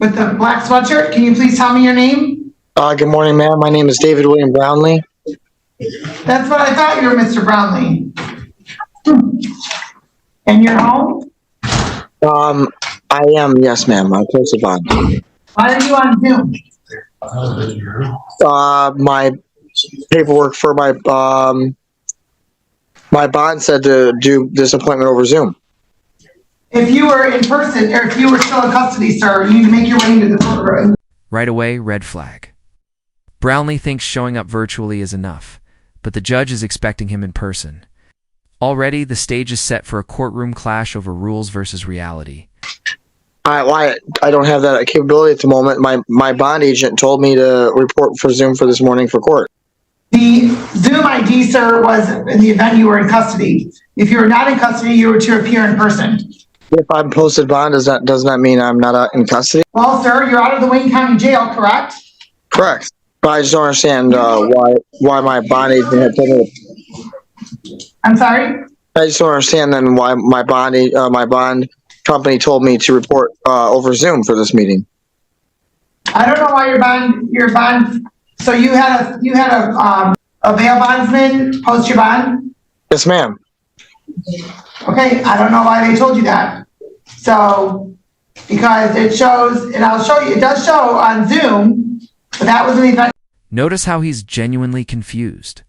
with the black sweatshirt. Can you please tell me your name? Good morning, ma'am. My name is David William Brownlee. That's what I thought you were, Mr. Brownlee. And you're home? I am, yes, ma'am. I'm posted bond. Why are you on Zoom? My paperwork for my my bond said to do this appointment over Zoom. If you were in person, or if you were still in custody, sir, you need to make your way into the courtroom. Right away, red flag. Brownlee thinks showing up virtually is enough, but the judge is expecting him in person. Already, the stage is set for a courtroom clash over rules versus reality. I don't have that capability at the moment. My bond agent told me to report for Zoom for this morning for court. The Zoom ID, sir, was in the event you were in custody. If you were not in custody, you were to appear in person. If I'm posted bond, does that mean I'm not in custody? Well, sir, you're out of the Wayne County Jail, correct? Correct. But I just don't understand why my bond agent had told me. I'm sorry? I just don't understand then why my bond company told me to report over Zoom for this meeting. I don't know why your bond. So you had a bail bondsman post your bond? Yes, ma'am. Okay, I don't know why they told you that. So, because it shows, and I'll show you, it does show on Zoom, but that was in the event. Notice how he's genuinely confused.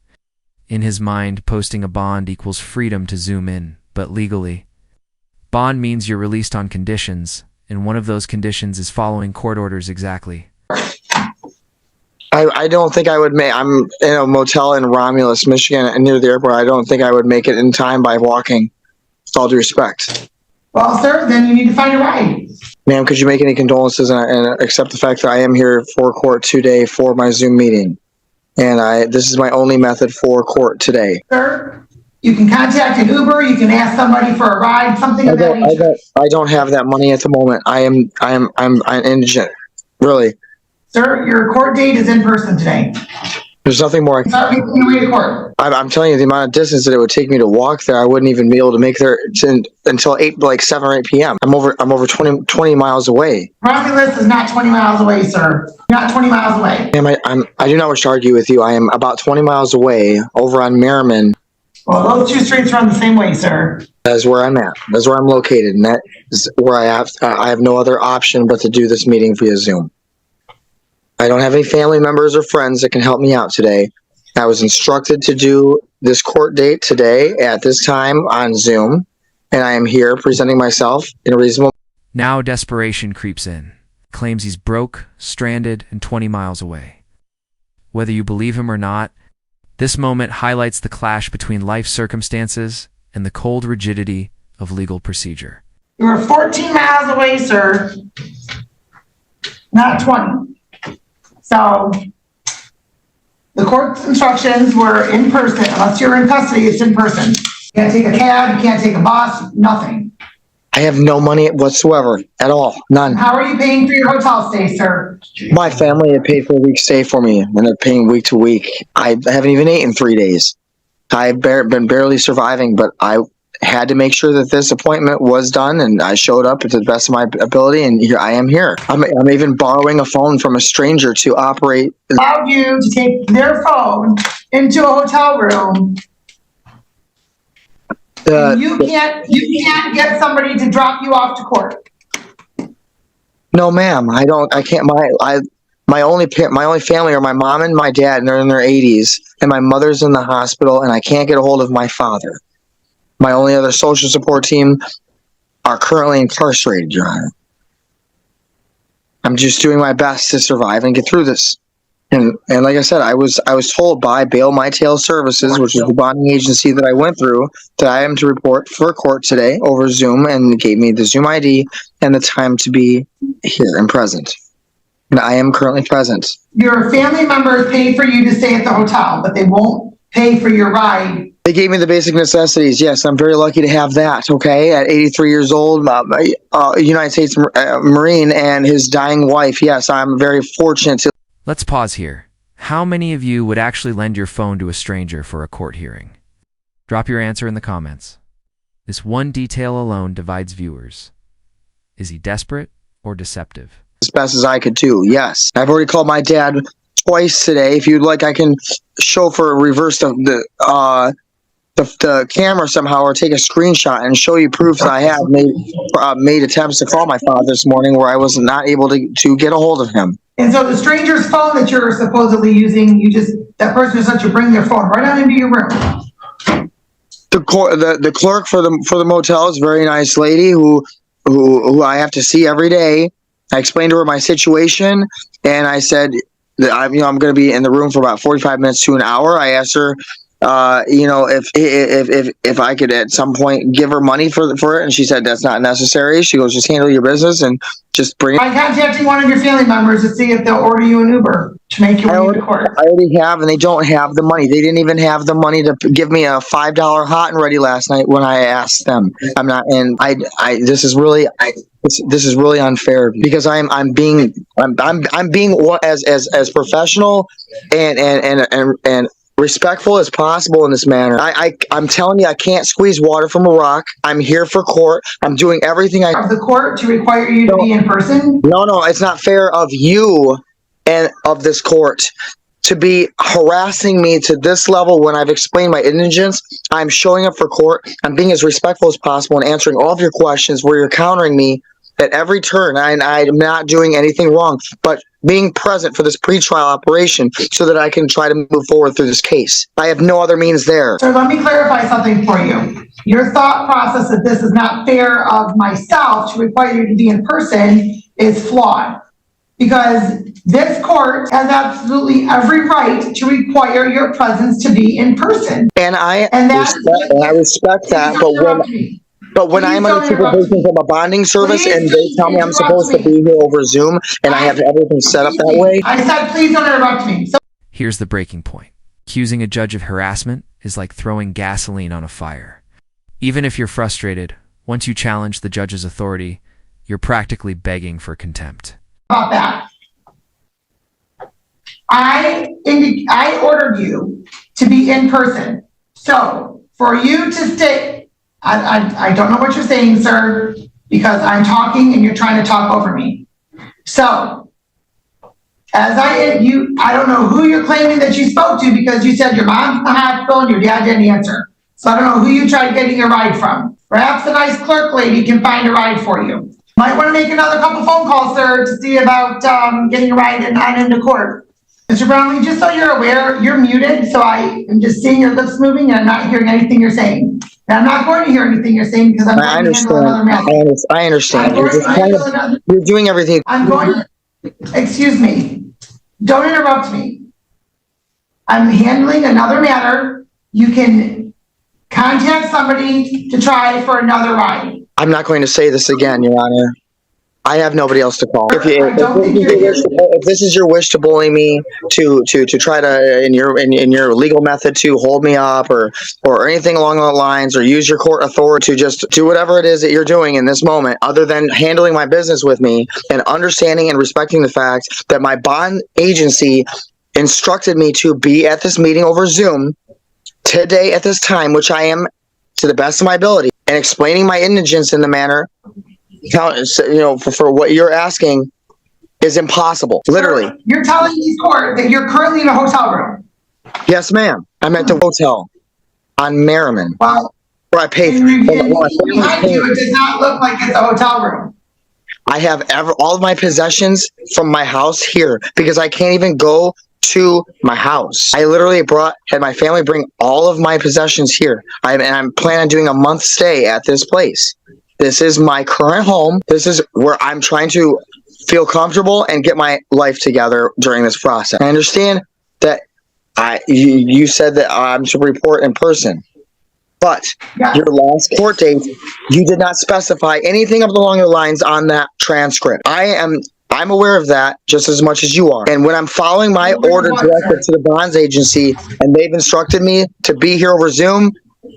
In his mind, posting a bond equals freedom to zoom in, but legally, bond means you're released on conditions, and one of those conditions is following court orders exactly. I don't think I would make. I'm in a motel in Romulus, Michigan, near the airport. I don't think I would make it in time by walking. With all due respect. Well, sir, then you need to find a ride. Ma'am, could you make any condolences and accept the fact that I am here for court today for my Zoom meeting, and this is my only method for court today. Sir, you can contact an Uber. You can ask somebody for a ride. Something of that nature. I don't have that money at the moment. I'm indigent. Really. Sir, your court date is in person today. There's nothing more. Start making your way to court. I'm telling you, the amount of distance that it would take me to walk there, I wouldn't even be able to make there until 7 or 8 p.m. I'm over 20 miles away. Romulus is not 20 miles away, sir. Not 20 miles away. Ma'am, I do not wish to argue with you. I am about 20 miles away, over on Merriman. Well, those two streets run the same way, sir. That's where I'm at. That's where I'm located, and that is where I have no other option but to do this meeting via Zoom. I don't have any family members or friends that can help me out today. I was instructed to do this court date today at this time on Zoom, and I am here presenting myself in a reasonable. Now desperation creeps in. Claims he's broke, stranded, and 20 miles away. Whether you believe him or not, this moment highlights the clash between life circumstances and the cold rigidity of legal procedure. You were 14 miles away, sir. Not 20. So, the court's instructions were in person. Unless you're in custody, it's in person. You can't take a cab, you can't take a bus, nothing. I have no money whatsoever at all. None. How are you paying for your hotel stay, sir? My family had paid for a week's stay for me, and they're paying week to week. I haven't even eaten in 3 days. I've been barely surviving, but I had to make sure that this appointment was done, and I showed up to the best of my ability, and here I am here. I'm even borrowing a phone from a stranger to operate. Allowed you to take their phone into a hotel room. You can't get somebody to drop you off to court. No, ma'am. I can't. My only family are my mom and my dad, and they're in their 80s, and my mother's in the hospital, and I can't get a hold of my father. My only other social support team are currently incarcerated, Your Honor. I'm just doing my best to survive and get through this. And like I said, I was told by Bail My Tail Services, which is the bonding agency that I went through, that I am to report for court today over Zoom, and gave me the Zoom ID and the time to be here and present. And I am currently present. Your family members pay for you to stay at the hotel, but they won't pay for your ride. They gave me the basic necessities. Yes, I'm very lucky to have that. Okay, at 83 years old, United States Marine and his dying wife. Yes, I'm very fortunate to. Let's pause here. How many of you would actually lend your phone to a stranger for a court hearing? Drop your answer in the comments. This one detail alone divides viewers. Is he desperate or deceptive? as best as I could do. Yes. I've already called my dad twice today. If you'd like, I can reverse the camera somehow, or take a screenshot and show you proof that I have made attempts to call my father this morning where I was not able to get a hold of him. And so the stranger's phone that you're supposedly using, that person just let you bring their phone right on into your room. The clerk for the motel is a very nice lady who I have to see every day. I explained to her my situation, and I said that I'm going to be in the room for about 45 minutes to an hour. I asked her, if I could at some point give her money for it, and she said that's not necessary. She goes, just handle your business and just bring it. By contacting one of your family members to see if they'll order you an Uber to make your way to court. I already have, and they don't have the money. They didn't even have the money to give me a $5 hot and ready last night when I asked them. I'm not, and this is really unfair, because I'm being as professional and respectful as possible in this manner. I'm telling you, I can't squeeze water from a rock. I'm here for court. I'm doing everything of the court to require you to be in person. No, it's not fair of you and of this court to be harassing me to this level when I've explained my indigence. I'm showing up for court. I'm being as respectful as possible and answering all of your questions where you're countering me at every turn. I'm not doing anything wrong, but being present for this pretrial operation so that I can try to move forward through this case. I have no other means there. So let me clarify something for you. Your thought process that this is not fair of myself to require you to be in person is flawed, because this court has absolutely every right to require your presence to be in person. And I respect that, but when I'm under supervision from a bonding service and they tell me I'm supposed to be here over Zoom and I have everything set up that way. I said, please don't interrupt me. Here's the breaking point. Accusing a judge of harassment is like throwing gasoline on a fire. Even if you're frustrated, once you challenge the judge's authority, you're practically begging for contempt. About that. I ordered you to be in person. So for you to stay, I don't know what you're saying, sir, because I'm talking and you're trying to talk over me. So, I don't know who you're claiming that you spoke to, because you said your mom's in the hospital and your dad didn't answer. So I don't know who you tried getting a ride from. Perhaps a nice clerk lady can find a ride for you. Might want to make another couple phone calls, sir, to see about getting a ride and on into court. Mr. Brownlee, just so you're aware, you're muted, so I am just seeing your lips moving and I'm not hearing anything you're saying. And I'm not going to hear anything you're saying because I'm going to handle another matter. I understand. You're doing everything. Excuse me. Don't interrupt me. I'm handling another matter. You can contact somebody to try for another ride. I'm not going to say this again, Your Honor. I have nobody else to call. If this is your wish to bully me, to try to in your legal method to hold me up or anything along those lines, or use your court authority to just do whatever it is that you're doing in this moment, other than handling my business with me and understanding and respecting the fact that my bond agency instructed me to be at this meeting over Zoom today at this time, which I am to the best of my ability, and explaining my indigence in the manner, for what you're asking is impossible. Literally. You're telling this court that you're currently in a hotel room. Yes, ma'am. I'm at the hotel on Merriman. Well, where I pay. It does not look like it's a hotel room. I have all of my possessions from my house here because I can't even go to my house. I literally had my family bring all of my possessions here. I'm planning on doing a month stay at this place. This is my current home. This is where I'm trying to feel comfortable and get my life together during this process. I understand that you said that I'm to report in person, but your last court date, you did not specify anything along the lines on that transcript. I'm aware of that just as much as you are. And when I'm following my order directed to the bonds agency and they've instructed me to be here over Zoom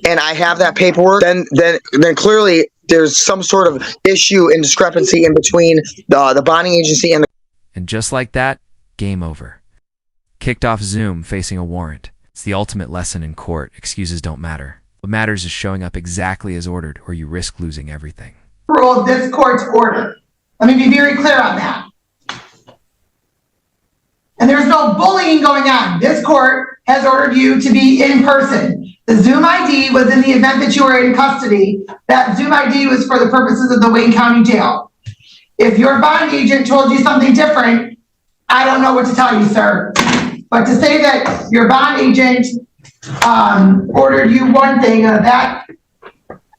and I have that paperwork, then clearly there's some sort of issue and discrepancy in between the bonding agency and And just like that, game over. Kicked off Zoom facing a warrant. It's the ultimate lesson in court. Excuses don't matter. What matters is showing up exactly as ordered, or you risk losing everything. This court's order. Let me be very clear on that. And there's no bullying going on. This court has ordered you to be in person. The Zoom ID was in the event that you were in custody. That Zoom ID was for the purposes of the Wayne County Jail. If your bond agent told you something different, I don't know what to tell you, sir. But to say that your bond agent ordered you one thing, that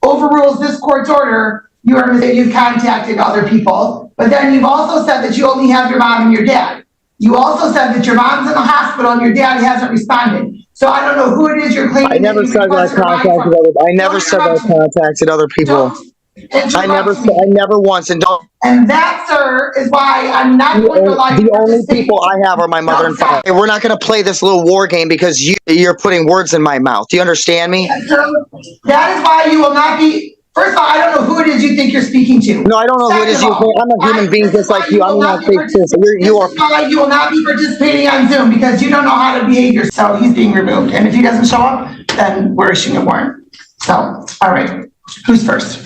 overrules this court's order, you are that you've contacted other people. But then you've also said that you only have your mom and your dad. You also said that your mom's in the hospital and your dad hasn't responded. So I don't know who it is you're claiming. I never said that I contacted other. I never said that I contacted other people. I never once, and don't. And that, sir, is why I'm not going to lie. The only people I have are my mother and father. We're not going to play this little war game because you're putting words in my mouth. Do you understand me? Yes, sir. That is why you will not be. First of all, I don't know who it is you think you're speaking to. No, I don't know who it is you think. I'm a human being just like you. I'm not fake this. You are. You will not be participating on Zoom because you don't know how to behave yourself. So he's being removed. And if he doesn't show up, then we're issuing a warrant. So, all right. Who's first?